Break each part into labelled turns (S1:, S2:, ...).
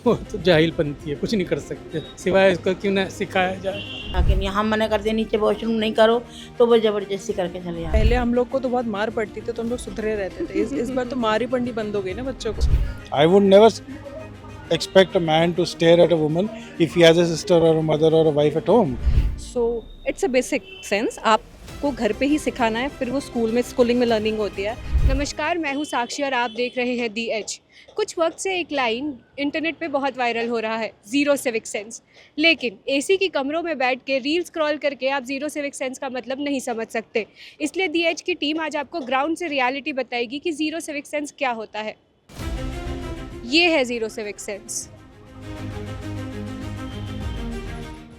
S1: वो तो जाहिलपंती है, कुछ नहीं कर सकते सिवाय इसको क्यों ना सिखाया जाए।
S2: लेकिन यहाँ मना कर दिया नीचे वॉशरूम नहीं करो तो वो जबरदस्ती करके चले जाते।
S3: पहले हम लोग को तो बहुत मार पड़ती थी तो हम लोग सुधरे रहते थे। इस बार तो मार ही पड़नी बंद हो गई ना बच्चों को।
S4: I would never expect a man to stare at a woman if he has a sister or a mother or a wife at home.
S5: So it's a basic sense आपको घर पे ही सिखाना है, फिर वो स्कूल में स्कूलिंग में learning होती है।
S6: नमस्कार, मैं हूं साक्षी और आप देख रहे हैं दी एज। कुछ वक्त से एक लाइन इंटरनेट पे बहुत वायरल हो रहा है, ज़ीरो सिविक सेंस। लेकिन एसी की कमरों में बैठ के रील स्क्रॉल करके आप ज़ीरो सिविक सेंस का मतलब नहीं समझ सकते। इसलिए दी एज की टीम आज आपको ग्राउंड से रियलिटी बताएगी कि ज़ीरो सिविक सेंस क्या होता है। ये है ज़ीरो सिविक सेंस,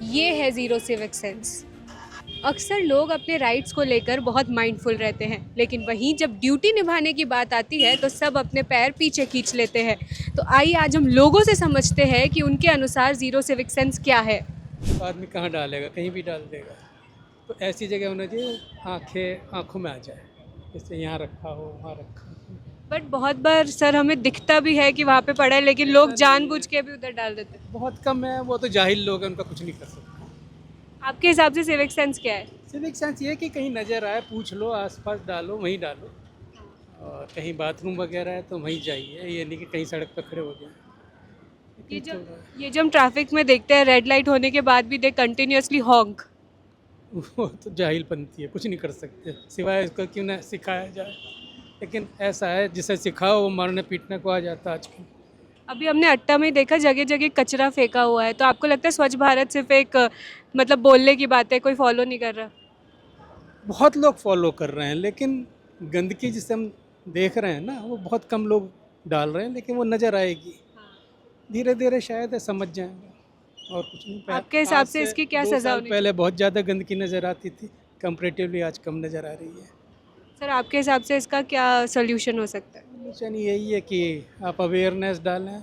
S6: ये है ज़ीरो सिविक सेंस। अक्सर लोग अपने राइट्स को लेकर बहुत माइंडफुल रहते हैं, लेकिन वहीं जब ड्यूटी निभाने की बात आती है तो सब अपने पैर पीछे खींच लेते हैं। तो आइए आज हम लोगों से समझते हैं कि उनके अनुसार ज़ीरो सिविक सेंस क्या है।
S1: तो आदमी कहाँ डालेगा, कहीं भी डाल देगा। तो ऐसी जगह होना चाहिए आंखें आंखों में आ जाए, जैसे यहाँ रखा हो वहाँ रखा हो।
S6: बट बहुत बार सर हमें दिखता भी है कि वहाँ पे पड़ा है, लेकिन लोग जानबूझ के भी उधर डाल देते हैं।
S1: बहुत कम है, वो तो जाहिल लोग हैं, उनका कुछ नहीं कर सकते।
S6: आपके हिसाब से सिविक सेंस क्या है?
S1: सिविक सेंस ये कि कहीं नज़र आए पूछ लो, आसपास डालो, वहीं डालो। और कहीं बाथरूम वगैरह है तो वहीं जाइए, ये नहीं कि कहीं सड़क पर खड़े हो जाए।
S6: ये जो हम ट्रैफिक में देखते हैं, रेड लाइट होने के बाद भी दे कंटिन्यूअसली हॉन्क।
S1: वो तो जाहिलपंती है, कुछ नहीं कर सकते सिवाय इसको क्यों ना सिखाया जाए। लेकिन ऐसा है, जिसे सिखाओ वो मारने पीटने को आ जाता है आजकल।
S6: अभी हमने अट्टा में ही देखा, जगह जगह कचरा फेंका हुआ है। तो आपको लगता है स्वच्छ भारत सिर्फ एक मतलब बोलने की बात है, कोई फॉलो नहीं कर रहा?
S1: बहुत लोग फॉलो कर रहे हैं, लेकिन गंदगी जिसे हम देख रहे हैं ना, वो बहुत कम लोग डाल रहे हैं, लेकिन वो नज़र आएगी। धीरे धीरे शायद समझ जाएंगे, और कुछ नहीं।
S6: आपके हिसाब
S1: आज
S6: से इसकी क्या
S1: 2
S6: सजा
S1: साल
S6: होनी
S1: पहले बहुत ज़्यादा गंदगी नज़र आती थी, कंपैरेटिवली आज कम नज़र आ रही है।
S6: सर आपके हिसाब से इसका क्या सोल्यूशन हो सकता है?
S1: सोल्यूशन यही है कि आप अवेयरनेस डालें,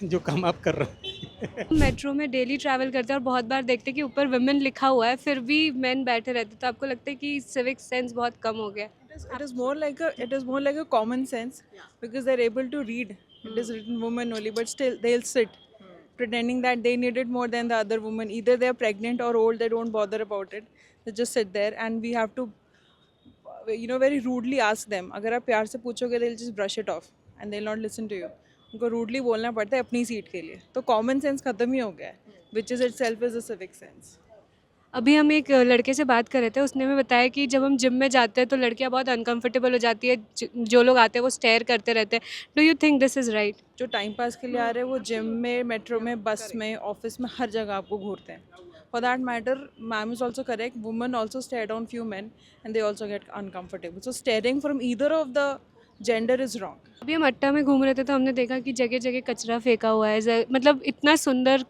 S1: जो काम आप कर रहे हैं।
S6: मेट्रो में डेली ट्रैवल करते हैं और बहुत बार देखते हैं कि ऊपर वुमेन लिखा हुआ है, फिर भी मेन बैठे रहते हैं। तो आपको लगता है कि सिविक सेंस बहुत कम हो गया?
S3: It is more like a common sense because they're able to read. It is written woman only, but still they'll sit pretending that they need it more than the other woman. Either they're pregnant or old, they don't bother about it. They just sit there, and we have to, very rudely ask them. अगर आप प्यार से पूछोगे, they'll just brush it off and they'll not listen to you. उनको rudely बोलना पड़ता है अपनी सीट के लिए। तो कॉमन सेंस खत्म ही हो गया है, which is itself is a civic sense.
S6: अभी हम एक लड़के से बात कर रहे थे, उसने हमें बताया कि जब हम जिम में जाते हैं तो लड़कियां बहुत अनकंफर्टेबल हो जाती है, जो लोग आते हैं वो स्टेयर करते रहते हैं। Do you think this is right?
S3: जो टाइम पास के लिए आ रहे हैं वो जिम में, मेट्रो में, बस में, ऑफिस में, हर जगह आपको घूरते हैं। For that matter, ma'am is also correct, women also stare down few man and they also get uncomfortable. So staring from either of the gender is wrong.
S6: अभी हम अट्टा में घूम रहे थे तो हमने देखा कि जगह जगह कचरा फेंका हुआ है। मतलब इतना सुंदर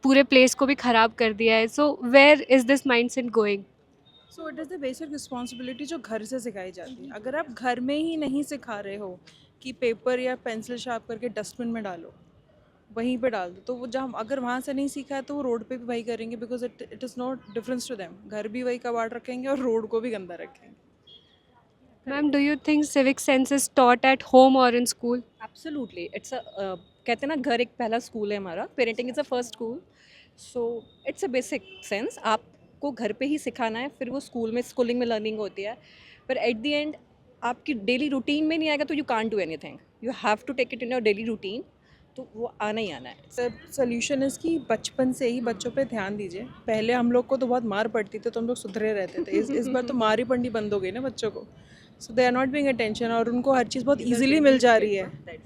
S6: पूरे प्लेस को भी ख़राब कर दिया है। So where is this mindset going?
S3: So it is the basic responsibility जो घर से सिखाई जाती है। अगर आप घर में ही नहीं सिखा रहे हो कि पेपर या पेंसिल शार्प करके डस्टबिन में डालो, वहीं पे डाल दो, तो वो जब अगर वहाँ से नहीं सीखा है तो वो रोड पे भी वही करेंगे, because it is not difference to them. घर भी वही कबाड़ रखेंगे और रोड को भी गंदा रखेंगे।
S6: Ma'am, do you think civic sense is taught at home और in school?
S5: Absolutely, it's a कहते हैं ना, घर एक पहला स्कूल है हमारा। Parenting is a first school. So it's a basic sense आपको घर पे ही सिखाना है, फिर वो स्कूल में स्कूलिंग में लर्निंग होती है। पर एट द एंड आपकी डेली रूटीन में नहीं आएगा तो you can't do anything. You have to take it in your daily routine, तो वो आना ही आना है।
S3: सोल्यूशन इसकी बचपन से ही बच्चों पे ध्यान दीजिए। पहले हम लोग को तो बहुत मार पड़ती थी तो हम लोग सुधरे रहते थे। इस बार तो मार ही पड़नी बंद हो गई ना बच्चों को। So they are not being attention, और उनको हर चीज़ बहुत ईजिली मिल जा रही है।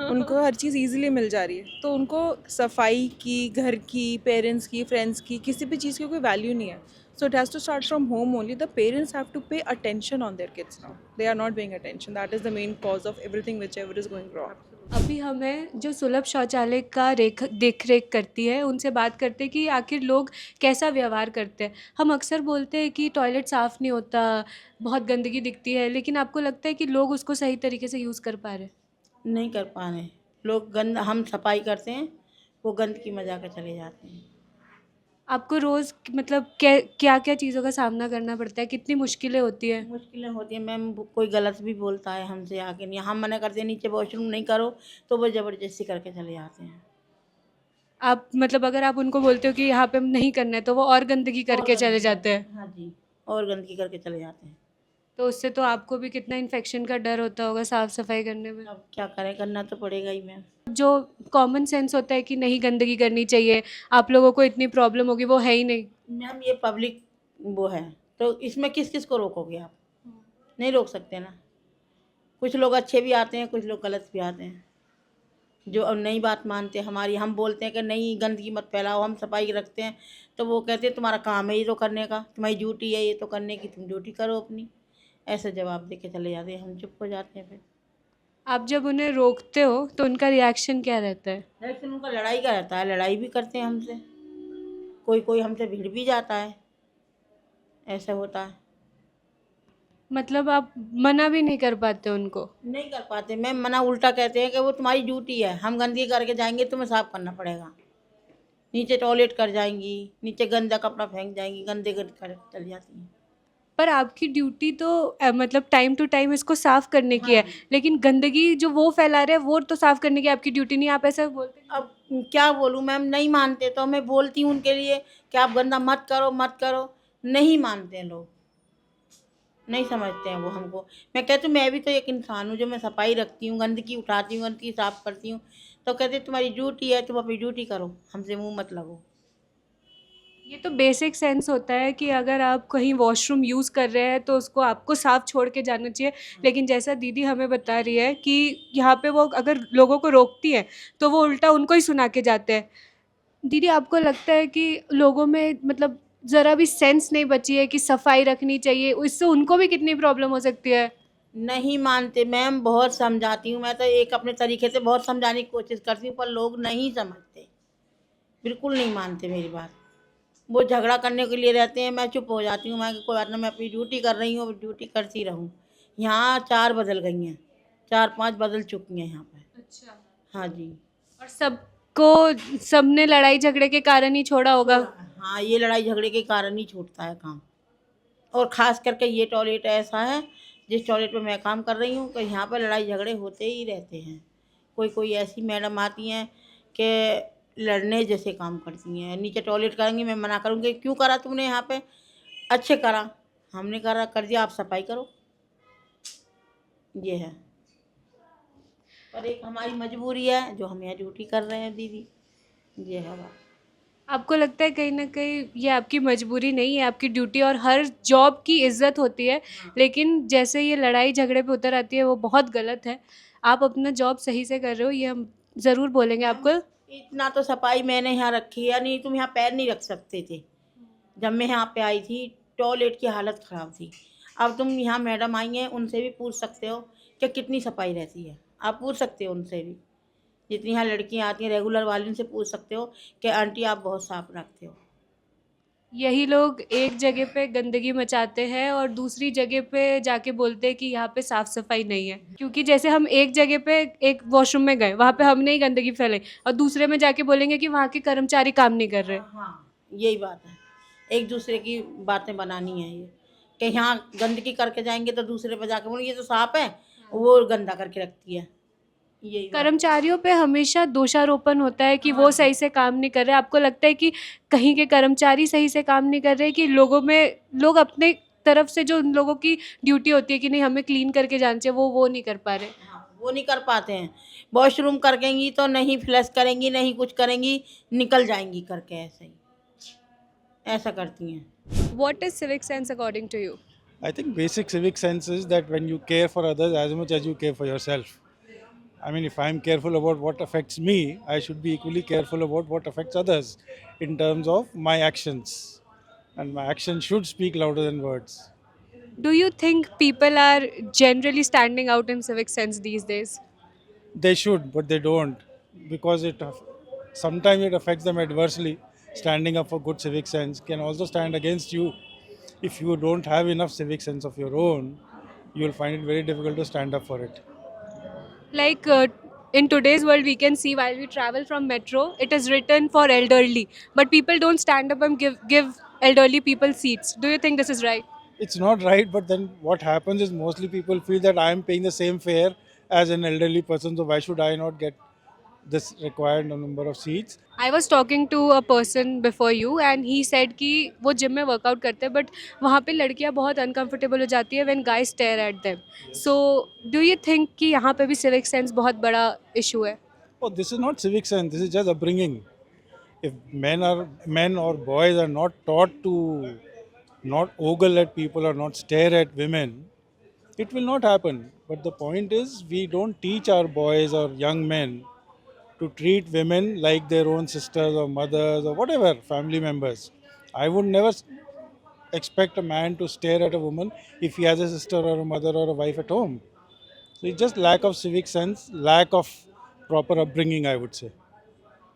S3: उनको हर चीज़ ईजिली मिल जा रही है, तो उनको सफाई की, घर की, पेरेंट्स की, फ्रेंड्स की, किसी भी चीज़ की कोई वैल्यू नहीं है। So it has to start from home only. The parents have to pay attention on their kids now. They are not paying attention. That is the main cause of everything whichever is going wrong.
S6: अभी हमें जो सुलभ शौचालय का देख रेख करती है उनसे बात करते हैं कि आखिर लोग कैसा व्यवहार करते हैं। हम अक्सर बोलते हैं कि टॉयलेट साफ़ नहीं होता, बहुत गंदगी दिखती है, लेकिन आपको लगता है कि लोग उसको सही तरीके से यूज़ कर पा रहे हैं?
S2: नहीं कर पा रहे लोग। गंद हम सफाई करते हैं, वो गंदगी में जाकर चले जाते हैं।
S6: आपको रोज़ मतलब क्या क्या चीज़ों का सामना करना पड़ता है, कितनी मुश्किलें होती है?
S2: मुश्किलें होती हैं मैम, कोई गलत भी बोलता है हमसे आके, नहीं हम मना करते हैं नीचे वॉशरूम नहीं करो तो वो ज़बरदस्ती करके चले जाते हैं।
S6: आप मतलब अगर आप उनको बोलते हो कि यहाँ पे नहीं करना है तो वो और गंदगी
S2: और
S6: करके चले
S2: गंदगी
S6: जाते हैं।
S2: करते, हाँ जी, और गंदगी करके चले जाते हैं।
S6: तो उससे तो आपको भी कितना इन्फेक्शन का डर होता होगा साफ सफाई करने में।
S2: अब क्या करें, करना तो पड़ेगा ही मैम।
S6: जो कॉमन सेंस होता है कि नहीं गंदगी करनी चाहिए, आप लोगों को इतनी प्रॉब्लम होगी, वो है ही नहीं।
S2: मैम ये पब्लिक वो है, तो इसमें किस किस को रोकोगे आप? नहीं रोक सकते ना। कुछ लोग अच्छे भी आते हैं, कुछ लोग गलत भी आते हैं, जो अब नई बात मानते हैं हमारी। हम बोलते हैं कि नहीं गंदगी मत फैलाओ, हम सफाई रखते हैं, तो वो कहते हैं तुम्हारा काम है ये तो करने का, तुम्हारी ड्यूटी है ये तो करने की, तुम ड्यूटी करो अपनी। ऐसे जवाब दे के चले जाते हैं, हम चुप हो जाते हैं। फिर
S6: आप जब उन्हें रोकते हो तो उनका रिएक्शन क्या रहता है?
S2: लेकिन उनका लड़ाई का रहता है, लड़ाई भी करते हैं हमसे, कोई कोई हमसे भिड़ भी जाता है, ऐसा होता है।
S6: मतलब आप मना भी नहीं कर पाते उनको?
S2: नहीं कर पाते मैम, मना उल्टा कहते हैं कि वो तुम्हारी ड्यूटी है, हम गंदगी करके जाएंगे तुम्हें साफ करना पड़ेगा। नीचे टॉयलेट कर जाएंगी, नीचे गंदा कपड़ा फेंक जाएंगी, गंदे कर चल जाती हैं।
S6: पर आपकी ड्यूटी तो मतलब टाइम टू टाइम इसको साफ करने की है, लेकिन गंदगी जो वो फैला रहे हैं वो तो साफ करने की आपकी ड्यूटी नहीं है, आप ऐसा बोलते हैं?
S2: अब क्या बोलूँ मैम, नहीं मानते तो मैं बोलती हूँ उनके लिए कि आप गंदा मत करो मत करो, नहीं मानते हैं लोग, नहीं समझते हैं वो हमको। मैं कहती हूँ मैं भी तो एक इंसान हूँ, जो मैं सफाई रखती हूँ, गंदगी उठाती हूँ, गंदगी साफ करती हूँ, तो कहते तुम्हारी ड्यूटी है, तुम अपनी ड्यूटी करो, हमसे मुंह मत लगो।
S6: ये तो बेसिक सेंस होता है कि अगर आप कहीं वॉशरूम यूज़ कर रहे हैं तो उसको आपको साफ छोड़ के जाना चाहिए, लेकिन जैसा दीदी हमें बता रही है कि यहाँ पे वो अगर लोगों को रोकती है तो वो उल्टा उनको ही सुना के जाते हैं। दीदी आपको लगता है कि लोगों में मतलब ज़रा भी सेंस नहीं बची है कि सफाई रखनी चाहिए, इससे उनको भी कितनी प्रॉब्लम हो सकती है?
S2: नहीं मानते मैम, बहुत समझाती हूँ मैं तो, एक अपने तरीके से बहुत समझाने की कोशिश करती हूँ, पर लोग नहीं समझते, बिल्कुल नहीं मानते मेरी बात। वो झगड़ा करने के लिए रहते हैं, मैं चुप हो जाती हूँ, मैं कोई बात ना, मैं अपनी ड्यूटी कर रही हूँ, ड्यूटी करती रहूँ। यहाँ 4 बदल गई हैं, 4-5 बदल चुकी हैं यहाँ पे।
S6: अच्छा।
S2: हाँ जी।
S6: और सबने लड़ाई झगड़े के कारण ही छोड़ा होगा।
S2: हाँ, ये लड़ाई झगड़े के कारण ही छूटता है काम। और ख़ास करके ये टॉयलेट ऐसा है, जिस टॉयलेट पे मैं काम कर रही हूँ, तो यहाँ पर लड़ाई झगड़े होते ही रहते हैं। कोई कोई ऐसी मैडम आती हैं कि लड़ने जैसे काम करती हैं। नीचे टॉयलेट करेंगी, मैं मना करूँगी, क्यों करा तुमने यहाँ पे? अच्छे करा, हमने करा कर दिया, आप सफाई करो, ये है। पर एक हमारी मजबूरी है, जो हम यहाँ ड्यूटी कर रहे हैं दीदी, ये है बात।
S6: आपको लगता है कहीं ना कहीं ये आपकी मजबूरी नहीं है, आपकी ड्यूटी, और हर जॉब की इज्जत होती है, लेकिन जैसे ये लड़ाई झगड़े पे उतर आती है वो बहुत गलत है। आप अपना जॉब सही से कर रहे हो, ये हम ज़रूर बोलेंगे आपको।
S2: इतना तो सफाई मैंने यहाँ रखी है, नहीं तुम यहाँ पैर नहीं रख सकते थे। जब मैं यहाँ पे आई थी टॉयलेट की हालत ख़राब थी। अब तुम यहाँ मैडम आई हैं, उनसे भी पूछ सकते हो कि कितनी सफाई रहती है, आप पूछ सकते हो उनसे भी। जितनी यहाँ लड़कियाँ आती हैं रेगुलर वाली, उनसे पूछ सकते हो कि आंटी आप बहुत साफ रखते हो।
S6: यही लोग एक जगह पे गंदगी मचाते हैं और दूसरी जगह पे जाके बोलते हैं कि यहाँ पे साफ़ सफाई नहीं है, क्योंकि जैसे हम एक जगह पे एक वॉशरूम में गए, वहाँ पे हमने ही गंदगी फैलाई, और दूसरे में जाके बोलेंगे कि वहाँ के कर्मचारी काम नहीं कर रहे।
S2: हाँ, यही बात है, एक दूसरे की बातें बनानी है ये, कि यहाँ गंदगी करके जाएंगे तो दूसरे पे जाके बोलेंगे ये तो साफ है, वो गंदा करके रखती है। यही बात।
S6: कर्मचारियों पे हमेशा दोषारोपण होता है कि वो सही से काम नहीं कर रहे। आपको लगता है कि कहीं के कर्मचारी सही से काम नहीं कर रहे, कि लोग अपने तरफ से जो उन लोगों की ड्यूटी होती है कि नहीं हमें क्लीन करके जाना चाहिए, वो नहीं कर पा रहे?
S2: हाँ, वो नहीं कर पाते हैं। वॉशरूम करेंगी तो नहीं फ्लश करेंगी, नहीं कुछ करेंगी, निकल जाएंगी करके, ऐसे ही ऐसा करती हैं।
S6: What is civic sense according to you?
S4: I think basic civic sense is that when you care for others as much as you care for yourself. I mean, if I'm careful about what affects me, I should be equally careful about what affects others in terms of my actions. And my actions should speak louder than words.
S6: Do you think people are generally standing out in civic sense these days?
S4: They should, but they don't, because sometimes it affects them adversely. Standing up for good civic sense can also stand against you. If you don't have enough civic sense of your own, you will find it very difficult to stand up for it.
S6: Like In today's world, we can see while we travel from metro, it is written for elderly, but people don't stand up and give elderly people seats. Do you think this is right?
S4: It's not right, but then what happens is mostly people feel that I am paying the same fare as an elderly person, so why should I not get this required number of seats?
S6: I was talking to a person before you and he said कि वो gym में workout करते हैं but वहाँ पे लड़कियाँ बहुत uncomfortable हो जाती है when guys stare at them. So do you think कि यहाँ पे भी civic sense बहुत बड़ा issue है?
S4: Oh, this is not civic sense. This is just upbringing. If men or boys are not taught to not ogle at people or not stare at women, it will not happen. But the point is, we don't teach our boys or young men to treat women like their own sisters or mothers or whatever family members. I would never expect a man to stare at a woman if he has a sister or a mother or a wife at home. So it's just lack of civic sense, lack of proper upbringing, I would say.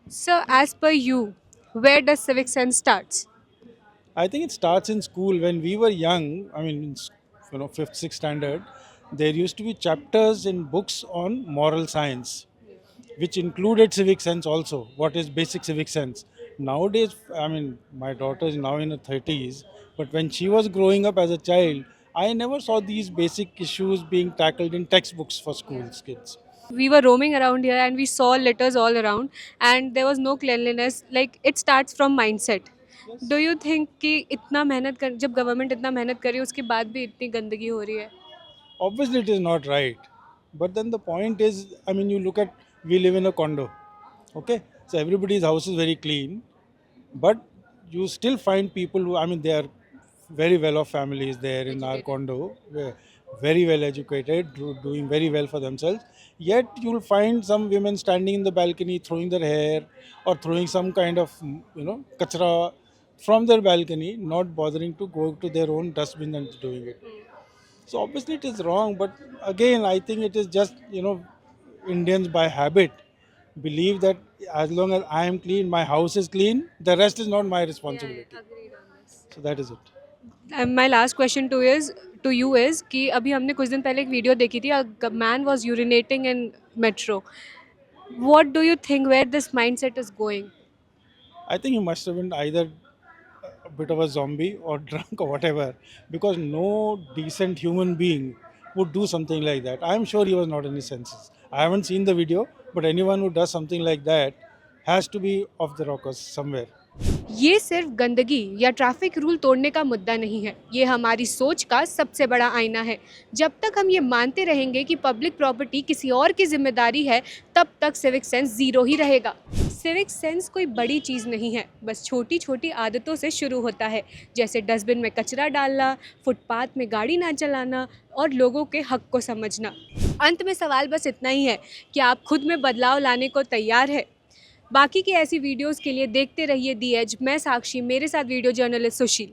S6: So as per you, where does civic sense starts?
S4: I think it starts in school. When we were young, I mean, fifth, sixth standard, there used to be chapters in books on moral science, which included civic sense also. What is basic civic sense? Nowadays, I mean, my daughter is now in her 30s, but when she was growing up as a child, I never saw these basic issues being tackled in textbooks for schools kids.
S6: We were roaming around here and we saw litters all around and there was no cleanliness. Like it starts from mindset. Do you think कि इतना मेहनत कर जब government इतना मेहनत कर रही है उसके बाद भी इतनी गंदगी हो रही है?
S4: Obviously, it is not right. But then the point is, I mean, you look at, we live in a condo, okay? So everybody's house is very clean, but you still find people who, I mean, they are very well off families there in our condo, very well educated, doing very well for themselves. Yet you'll find some women standing in the balcony throwing their hair or throwing some kind of, kachra from their balcony, not bothering to go to their own dustbin and doing it. So obviously it is wrong, but again I think it is just Indians by habit believe that as long as I am clean, my house is clean, the rest is not my responsibility. So that is it.
S6: My last question to you is कि अभी हमने कुछ दिन पहले एक video देखी थी, a man was urinating in metro. What do you think where this mindset is going?
S4: I think he must have been either a bit of a zombie or drunk or whatever, because no decent human being would do something like that. I am sure he was not in his senses. I haven't seen the video, but anyone who does something like that has to be off the rockers somewhere.
S6: ये सिर्फ गंदगी या traffic rule तोड़ने का मुद्दा नहीं है, ये हमारी सोच का सबसे बड़ा आईना है। जब तक हम ये मानते रहेंगे कि पब्लिक प्रॉपर्टी किसी और की जिम्मेदारी है, तब तक सिविक सेंस ज़ीरो ही रहेगा। सिविक सेंस कोई बड़ी चीज़ नहीं है, बस छोटी छोटी आदतों से शुरू होता है, जैसे डस्टबिन में कचरा डालना, फुटपाथ में गाड़ी ना चलाना और लोगों के हक को समझना। अंत में सवाल बस इतना ही है कि आप खुद में बदलाव लाने को तैयार है। बाकी की ऐसी वीडियोस के लिए देखते रहिए दी एज। मैं साक्षी, मेरे साथ वीडियो जर्नलिस्ट सुशील।